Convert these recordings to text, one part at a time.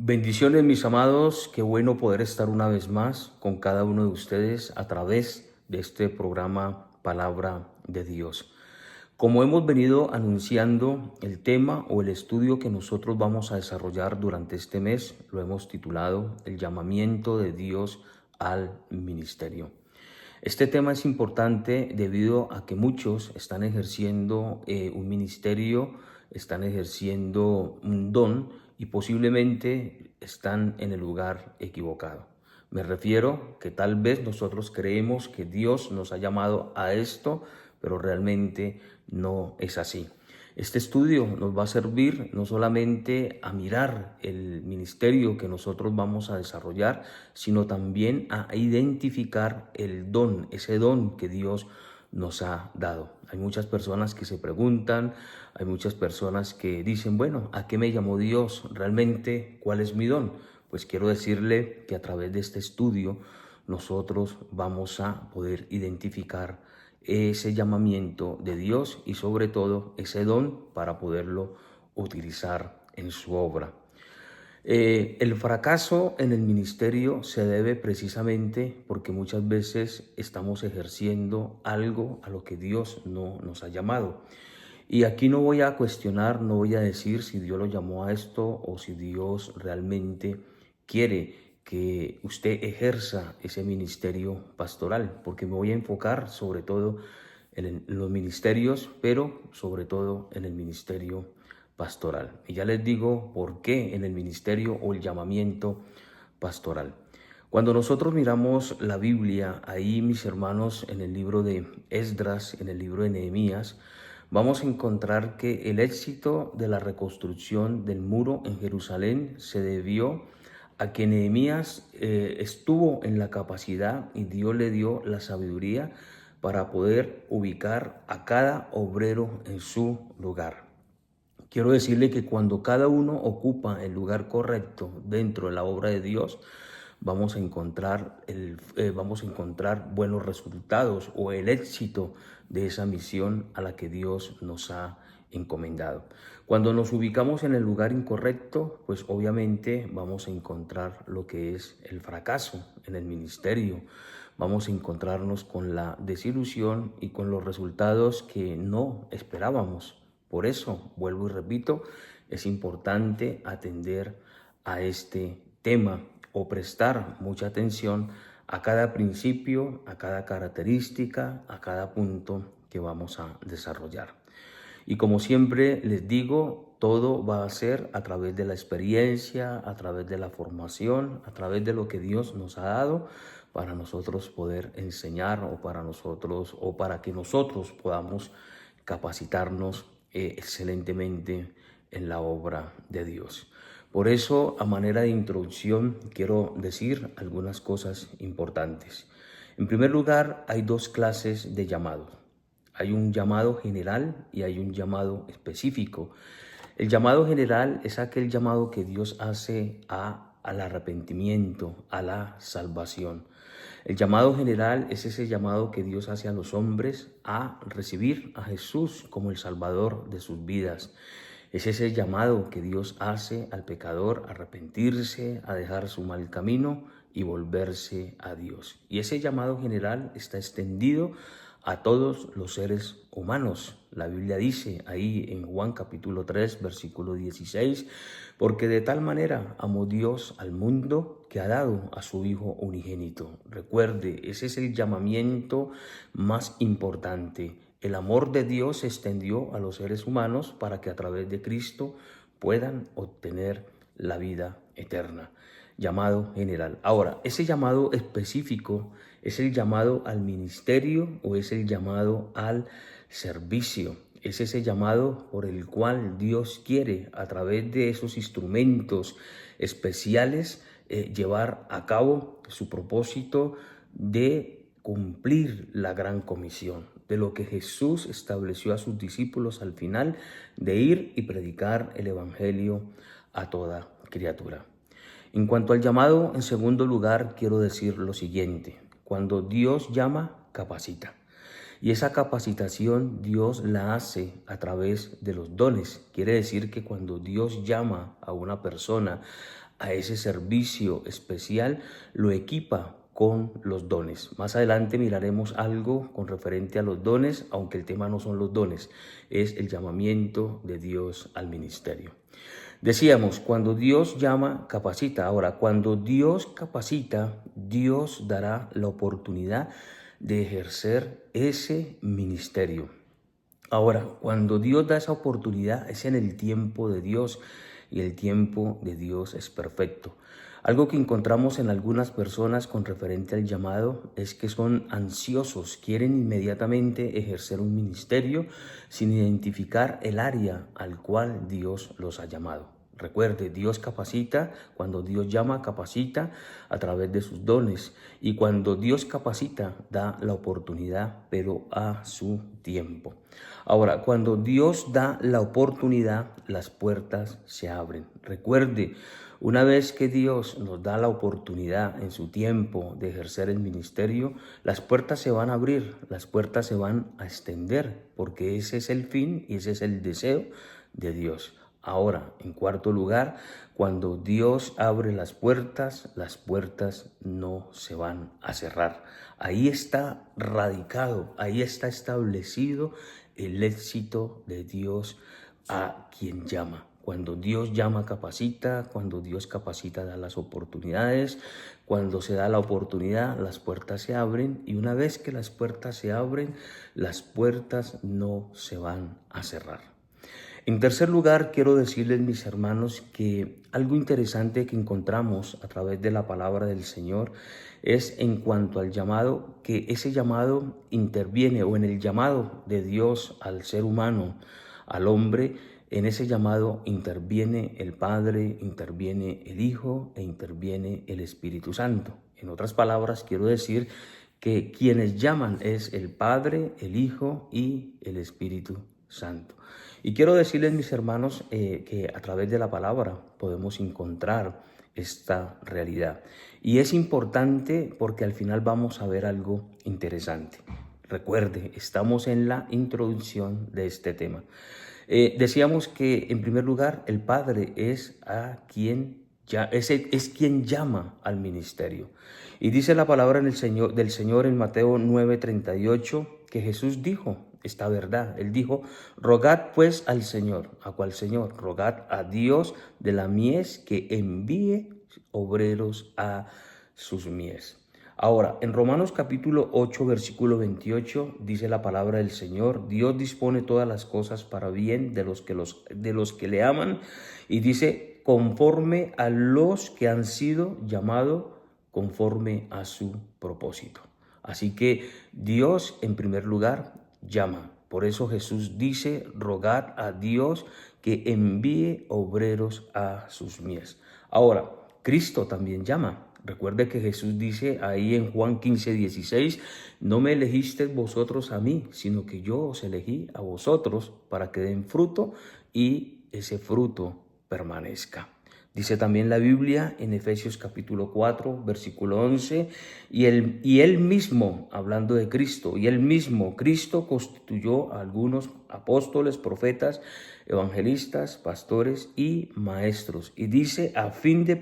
Bendiciones, mis amados, qué bueno poder estar una vez más con cada uno de ustedes a través de este programa Palabra de Dios. Como hemos venido anunciando, el tema o el estudio que nosotros vamos a desarrollar durante este mes lo hemos titulado El llamamiento de Dios al ministerio. Este tema es importante debido a que muchos están ejerciendo un ministerio, están ejerciendo un don y posiblemente están en el lugar equivocado. Me refiero que tal vez nosotros creemos que Dios nos ha llamado a esto, pero realmente no es así. Este estudio nos va a servir no solamente a mirar el ministerio que nosotros vamos a desarrollar, sino también a identificar el don, ese don que Dios nos ha dado. Hay muchas personas que se preguntan, hay muchas personas que dicen, bueno, ¿a qué me llamó Dios? ¿Realmente cuál es mi don? Pues quiero decirle que a través de este estudio nosotros vamos a poder identificar ese llamamiento de Dios y sobre todo ese don para poderlo utilizar en su obra. El fracaso en el ministerio se debe precisamente porque muchas veces estamos ejerciendo algo a lo que Dios no nos ha llamado. Y aquí no voy a cuestionar, no voy a decir si Dios lo llamó a esto o si Dios realmente quiere que usted ejerza ese ministerio pastoral, porque me voy a enfocar sobre todo en los ministerios, pero sobre todo en el ministerio pastoral. Y ya les digo por qué en el ministerio o el llamamiento pastoral. Cuando nosotros miramos la Biblia, ahí mis hermanos, en el libro de Esdras, en el libro de Nehemías, vamos a encontrar que el éxito de la reconstrucción del muro en Jerusalén se debió a que Nehemías estuvo en la capacidad y Dios le dio la sabiduría para poder ubicar a cada obrero en su lugar. Quiero decirle que cuando cada uno ocupa el lugar correcto dentro de la obra de Dios, vamos a encontrar buenos resultados o el éxito de esa misión a la que Dios nos ha encomendado. Cuando nos ubicamos en el lugar incorrecto, pues obviamente vamos a encontrar lo que es el fracaso en el ministerio. Vamos a encontrarnos con la desilusión y con los resultados que no esperábamos. Por eso, vuelvo y repito, es importante atender a este tema o prestar mucha atención a cada principio, a cada característica, a cada punto que vamos a desarrollar. Y como siempre les digo, todo va a ser a través de la experiencia, a través de la formación, a través de lo que Dios nos ha dado para nosotros poder enseñar o para que nosotros podamos capacitarnos excelentemente en la obra de Dios. Por eso, a manera de introducción, quiero decir algunas cosas importantes. En primer lugar, hay dos clases de llamados. Hay un llamado general y hay un llamado específico. El llamado general es aquel llamado que Dios hace al arrepentimiento, a la salvación. El llamado general es ese llamado que Dios hace a los hombres a recibir a Jesús como el Salvador de sus vidas. Es ese llamado que Dios hace al pecador a arrepentirse, a dejar su mal camino y volverse a Dios. Y ese llamado general está extendido a todos los seres humanos. La Biblia dice ahí en Juan capítulo 3, versículo 16, porque de tal manera amó Dios al mundo que ha dado a su Hijo unigénito. Recuerde, ese es el llamamiento más importante. El amor de Dios se extendió a los seres humanos para que a través de Cristo puedan obtener la vida eterna. Llamado general. Ahora, ese llamado específico es el llamado al ministerio o es el llamado al servicio. Es ese llamado por el cual Dios quiere, a través de esos instrumentos especiales, llevar a cabo su propósito de cumplir la gran comisión, de lo que Jesús estableció a sus discípulos al final, de ir y predicar el evangelio a toda criatura. En cuanto al llamado, en segundo lugar, quiero decir lo siguiente. Cuando Dios llama, capacita. Y esa capacitación Dios la hace a través de los dones. Quiere decir que cuando Dios llama a una persona a ese servicio especial, lo equipa con los dones. Más adelante miraremos algo con referente a los dones, aunque el tema no son los dones, es el llamamiento de Dios al ministerio. Decíamos, cuando Dios llama, capacita. Ahora, cuando Dios capacita, Dios dará la oportunidad de ejercer ese ministerio. Ahora, cuando Dios da esa oportunidad, es en el tiempo de Dios, y el tiempo de Dios es perfecto. Algo que encontramos en algunas personas con referente al llamado es que son ansiosos, quieren inmediatamente ejercer un ministerio sin identificar el área al cual Dios los ha llamado. Recuerde, Dios capacita, cuando Dios llama, capacita a través de sus dones. Y cuando Dios capacita, da la oportunidad, pero a su tiempo. Ahora, cuando Dios da la oportunidad, las puertas se abren. Recuerde, una vez que Dios nos da la oportunidad en su tiempo de ejercer el ministerio, las puertas se van a abrir, las puertas se van a extender, porque ese es el fin y ese es el deseo de Dios. Ahora, en cuarto lugar, cuando Dios abre las puertas no se van a cerrar. Ahí está radicado, ahí está establecido el éxito de Dios a quien llama. Cuando Dios llama, capacita. Cuando Dios capacita, da las oportunidades. Cuando se da la oportunidad, las puertas se abren. Y una vez que las puertas se abren, las puertas no se van a cerrar. En tercer lugar, quiero decirles, mis hermanos, que algo interesante que encontramos a través de la palabra del Señor es en cuanto al llamado, que ese llamado interviene, o en el llamado de Dios al ser humano, al hombre, en ese llamado interviene el Padre, interviene el Hijo e interviene el Espíritu Santo. En otras palabras, quiero decir que quienes llaman es el Padre, el Hijo y el Espíritu Santo. Y quiero decirles, mis hermanos, que a través de la palabra podemos encontrar esta realidad. Y es importante porque al final vamos a ver algo interesante. Recuerde, estamos en la introducción de este tema. Decíamos que, en primer lugar, el Padre es quien llama al ministerio. Y dice la palabra del Señor en Mateo 9:38, que Jesús dijo esta verdad. Él dijo: rogad pues al Señor. ¿A cuál Señor? Rogad a Dios de la mies que envíe obreros a sus mies. Ahora, en Romanos capítulo 8, versículo 28, dice la palabra del Señor: Dios dispone todas las cosas para bien de los que le aman, y dice, conforme a los que han sido llamados conforme a su propósito. Así que Dios, en primer lugar, llama. Por eso Jesús dice: rogad a Dios que envíe obreros a sus mies. Ahora, Cristo también llama. Recuerde que Jesús dice ahí en Juan 15:16, no me elegisteis vosotros a mí, sino que yo os elegí a vosotros para que den fruto y ese fruto permanezca. Dice también la Biblia en Efesios capítulo 4, versículo 11, y él mismo, hablando de Cristo, y él mismo, Cristo, constituyó a algunos apóstoles, profetas, evangelistas, pastores y maestros. Y dice, a fin de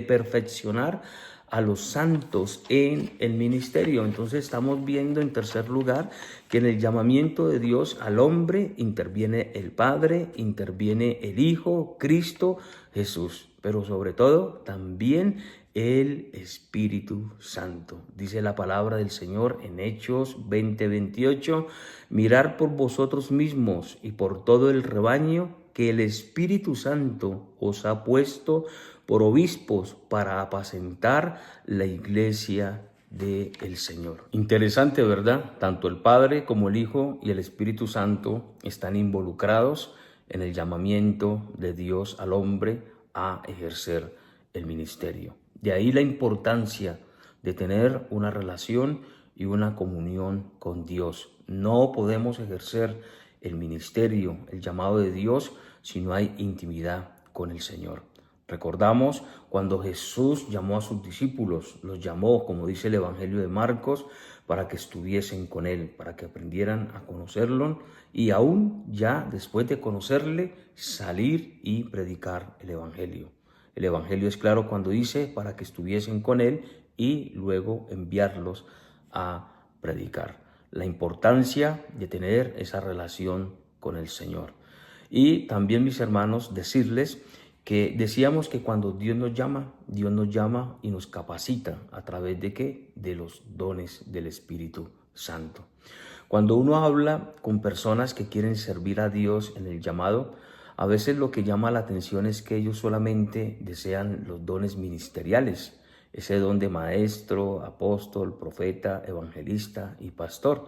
perfeccionar a los santos en el ministerio. Entonces estamos viendo, en tercer lugar, que en el llamamiento de Dios al hombre interviene el Padre, interviene el Hijo, Cristo, Jesús, pero sobre todo también el Espíritu Santo. Dice la palabra del Señor en Hechos 20:28, mirad por vosotros mismos y por todo el rebaño que el Espíritu Santo os ha puesto por obispos para apacentar la iglesia del Señor. Interesante, ¿verdad? Tanto el Padre como el Hijo y el Espíritu Santo están involucrados en el llamamiento de Dios al hombre a ejercer el ministerio. De ahí la importancia de tener una relación y una comunión con Dios. No podemos ejercer el ministerio, el llamado de Dios, si no hay intimidad con el Señor. Recordamos cuando Jesús llamó a sus discípulos, los llamó, como dice el Evangelio de Marcos, para que estuviesen con Él, para que aprendieran a conocerlo y aún ya después de conocerle, salir y predicar el Evangelio. El Evangelio es claro cuando dice para que estuviesen con Él y luego enviarlos a predicar. La importancia de tener esa relación con el Señor. Y también, mis hermanos, decirles que decíamos que cuando Dios nos llama y nos capacita a través de ¿qué? De los dones del Espíritu Santo. Cuando uno habla con personas que quieren servir a Dios en el llamado, a veces lo que llama la atención es que ellos solamente desean los dones ministeriales, ese don de maestro, apóstol, profeta, evangelista y pastor,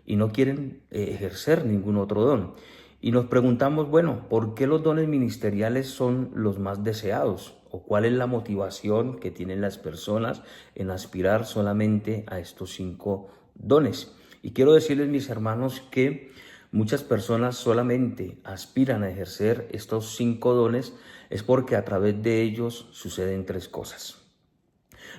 y no quieren ejercer ningún otro don. Y nos preguntamos, bueno, ¿por qué los dones ministeriales son los más deseados? ¿O cuál es la motivación que tienen las personas en aspirar solamente a estos 5 dones? Y quiero decirles, mis hermanos, que muchas personas solamente aspiran a ejercer estos 5 dones es porque a través de ellos suceden 3 cosas.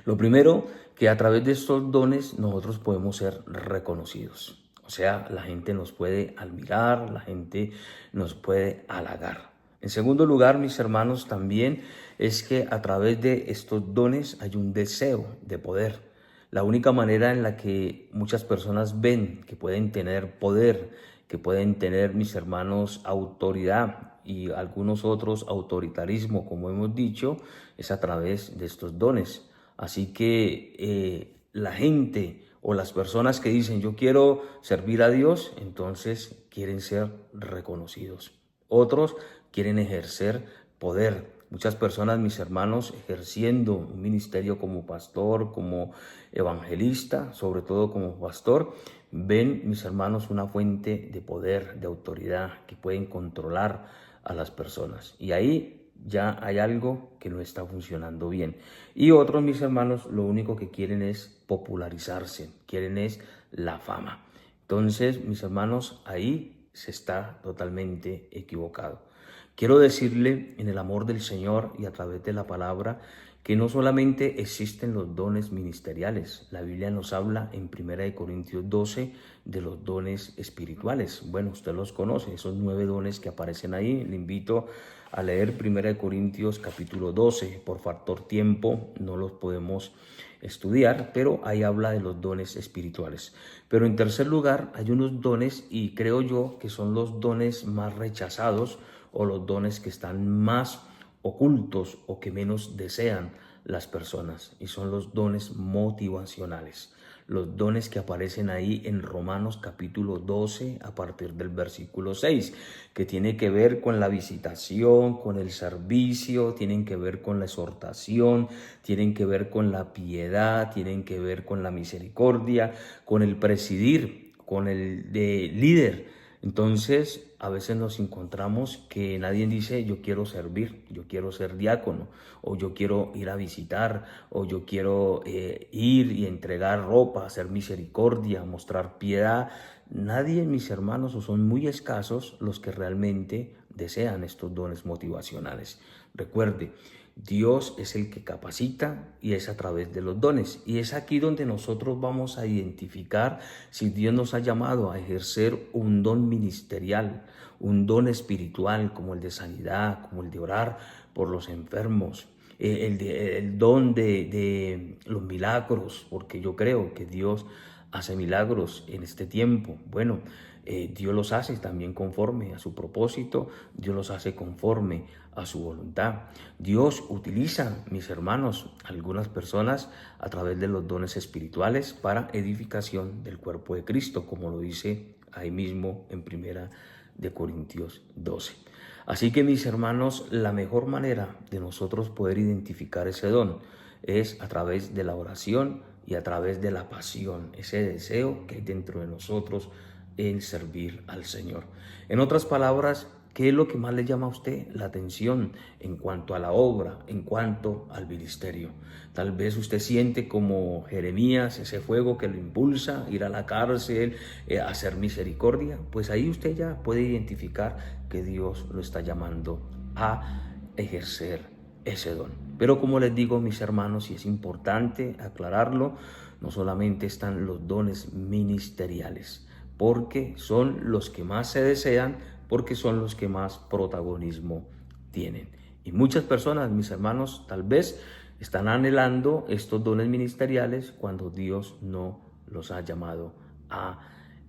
Lo primero, que a través de estos dones nosotros podemos ser reconocidos. O sea, la gente nos puede admirar, la gente nos puede halagar. En segundo lugar, mis hermanos, también es que a través de estos dones hay un deseo de poder. La única manera en la que muchas personas ven que pueden tener poder, que pueden tener, mis hermanos, autoridad y algunos otros autoritarismo, como hemos dicho, es a través de estos dones. Así que la gente o las personas que dicen yo quiero servir a Dios, entonces quieren ser reconocidos. Otros quieren ejercer poder. Muchas personas, mis hermanos, ejerciendo un ministerio como pastor, como evangelista, sobre todo como pastor, ven, mis hermanos, una fuente de poder, de autoridad, que pueden controlar a las personas. Y ahí ya hay algo que no está funcionando bien. Y otros, mis hermanos, lo único que quieren es popularizarse, quieren es la fama. Entonces, mis hermanos, ahí se está totalmente equivocado. Quiero decirle en el amor del Señor y a través de la palabra que no solamente existen los dones ministeriales. La Biblia nos habla en 1 Corintios 12 de los dones espirituales. Bueno, usted los conoce, esos 9 dones que aparecen ahí. Le invito a leer 1 Corintios capítulo 12. Por factor tiempo no los podemos estudiar, pero ahí habla de los dones espirituales. Pero en tercer lugar hay unos dones, y creo yo que son los dones más rechazados o los dones que están más ocultos o que menos desean las personas, y son los dones motivacionales. Los dones que aparecen ahí en Romanos capítulo 12 a partir del versículo 6, que tiene que ver con la visitación, con el servicio, tienen que ver con la exhortación, tienen que ver con la piedad, tienen que ver con la misericordia, con el presidir, con el de líder. Entonces, a veces nos encontramos que nadie dice yo quiero servir, yo quiero ser diácono, o yo quiero ir a visitar, o yo quiero ir y entregar ropa, hacer misericordia, mostrar piedad. Nadie, mis hermanos, o son muy escasos los que realmente desean estos dones motivacionales. Recuerde, Dios es el que capacita y es a través de los dones. Y es aquí donde nosotros vamos a identificar si Dios nos ha llamado a ejercer un don ministerial, un don espiritual como el de sanidad, como el de orar por los enfermos, el don de los milagros, porque yo creo que Dios hace milagros en este tiempo. Bueno, Dios los hace también conforme a su propósito, Dios los hace conforme a su voluntad. Dios utiliza, mis hermanos, algunas personas a través de los dones espirituales para edificación del cuerpo de Cristo, como lo dice ahí mismo en 1 Corintios 12. Así que, mis hermanos, la mejor manera de nosotros poder identificar ese don es a través de la oración y a través de la pasión, ese deseo que hay dentro de nosotros en servir al Señor. En otras palabras, ¿qué es lo que más le llama a usted la atención en cuanto a la obra, en cuanto al ministerio? Tal vez usted siente como Jeremías ese fuego que lo impulsa a ir a la cárcel, a hacer misericordia. Pues ahí usted ya puede identificar que Dios lo está llamando a ejercer ese don. Pero como les digo, mis hermanos, y es importante aclararlo, no solamente están los dones ministeriales, porque son los que más se desean, porque son los que más protagonismo tienen. Y muchas personas, mis hermanos, tal vez están anhelando estos dones ministeriales cuando Dios no los ha llamado a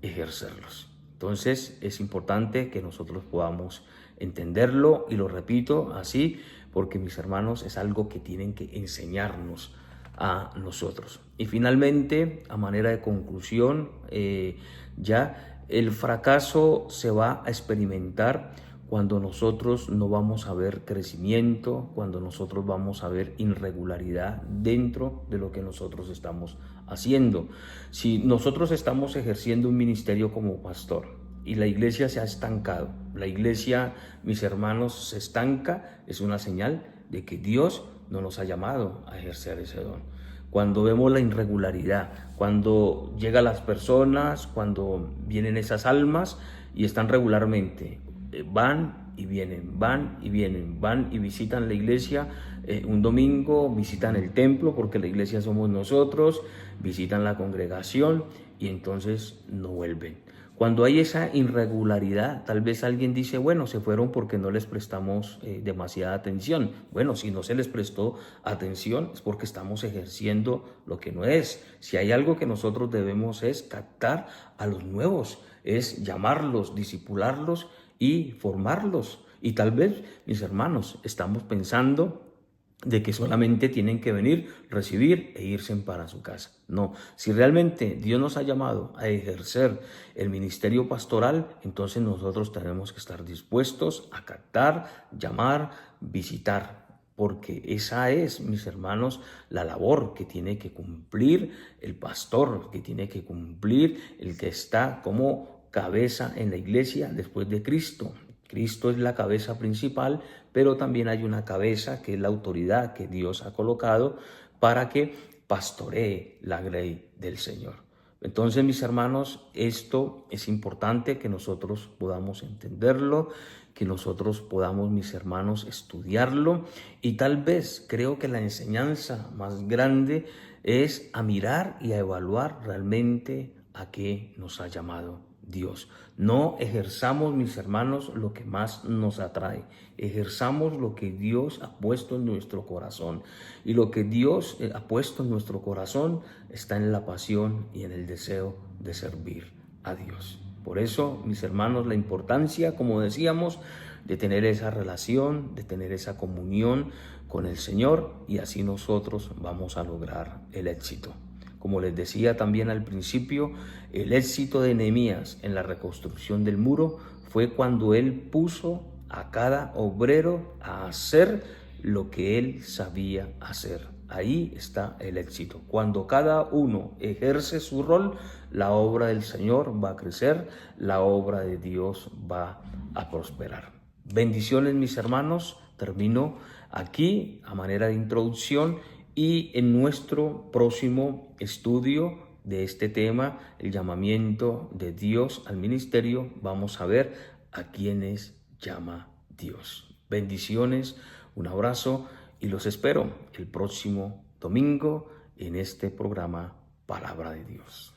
ejercerlos. Entonces es importante que nosotros podamos entenderlo, y lo repito así porque, mis hermanos, es algo que tienen que enseñarnos a nosotros. Y finalmente, a manera de conclusión, ya el fracaso se va a experimentar cuando nosotros no vamos a ver crecimiento, cuando nosotros vamos a ver irregularidad dentro de lo que nosotros estamos haciendo. Si nosotros estamos ejerciendo un ministerio como pastor y la iglesia se ha estancado, la iglesia, mis hermanos, se estanca, es una señal de que Dios no nos ha llamado a ejercer ese don. Cuando vemos la irregularidad, cuando llegan las personas, cuando vienen esas almas y están regularmente, van y vienen, van y vienen, van y visitan la iglesia un domingo, visitan el templo, porque la iglesia somos nosotros, visitan la congregación y entonces no vuelven. Cuando hay esa irregularidad, tal vez alguien dice, bueno, se fueron porque no les prestamos demasiada atención. Bueno, si no se les prestó atención es porque estamos ejerciendo lo que no es. Si hay algo que nosotros debemos es captar a los nuevos, es llamarlos, discipularlos y formarlos. Y tal vez, mis hermanos, estamos pensando de que solamente tienen que venir, recibir e irse para su casa. No, si realmente Dios nos ha llamado a ejercer el ministerio pastoral, entonces nosotros tenemos que estar dispuestos a captar, llamar, visitar, porque esa es, mis hermanos, la labor que tiene que cumplir el pastor, que tiene que cumplir el que está como cabeza en la iglesia después de Cristo. Cristo es la cabeza principal, pero también hay una cabeza que es la autoridad que Dios ha colocado para que pastoree la grey del Señor. Entonces, mis hermanos, esto es importante que nosotros podamos entenderlo, que nosotros podamos, mis hermanos, estudiarlo, y tal vez creo que la enseñanza más grande es a mirar y a evaluar realmente a qué nos ha llamado Dios. No ejerzamos, mis hermanos, lo que más nos atrae. Ejerzamos lo que Dios ha puesto en nuestro corazón. Y lo que Dios ha puesto en nuestro corazón está en la pasión y en el deseo de servir a Dios. Por eso, mis hermanos, la importancia, como decíamos, de tener esa relación, de tener esa comunión con el Señor, y así nosotros vamos a lograr el éxito. Como les decía también al principio, el éxito de Nehemías en la reconstrucción del muro fue cuando él puso a cada obrero a hacer lo que él sabía hacer. Ahí está el éxito. Cuando cada uno ejerce su rol, la obra del Señor va a crecer, la obra de Dios va a prosperar. Bendiciones, mis hermanos. Termino aquí a manera de introducción, y en nuestro próximo estudio de este tema, el llamamiento de Dios al ministerio, vamos a ver a quiénes llama Dios. Bendiciones, un abrazo, y los espero el próximo domingo en este programa Palabra de Dios.